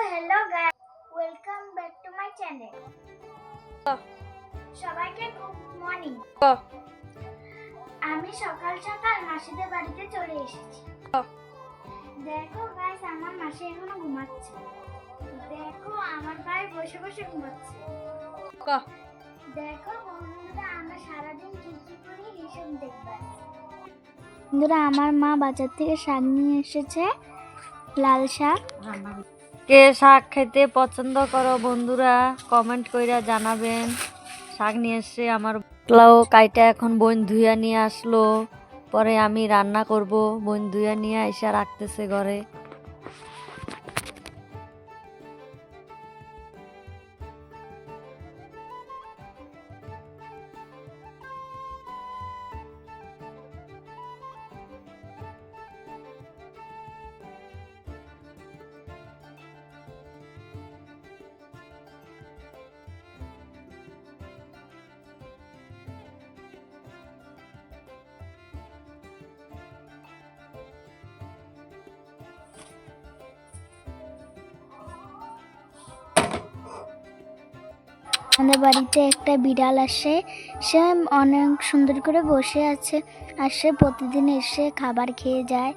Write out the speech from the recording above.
hello guys, welcome back to my channel. সবাইকে good morning. আমি সকাল সকাল মাসিদের বাড়িতে চলে এসেছি। দেখো গাইস, আমার মাসি এখনো ঘুমাচ্ছে। দেখো আমার ভাই বসে বসে ঘুমাচ্ছে। দেখো বন্ধুরা, আমরা সারাদিন কি কি করি হিসেব দেখবে। বন্ধুরা, আমার মা বাজার থেকে শাক নিয়ে এসেছে, লাল শাক। কে শাক খেতে পছন্দ করো বন্ধুরা, কমেন্ট কইরা জানাবেন। শাক নিয়ে এসছে আমার পোলাও কাইটা, এখন বোন ধুইয়া নিয়ে আসলো, পরে আমি রান্না করব। বোন ধুইয়া নিয়ে এসে রাখতেছে ঘরে। আমাদের বাড়িতে একটা বিড়াল আসে, সে অনেক সুন্দর করে বসে আছে, আর সে প্রতিদিন এসে খাবার খেয়ে যায়।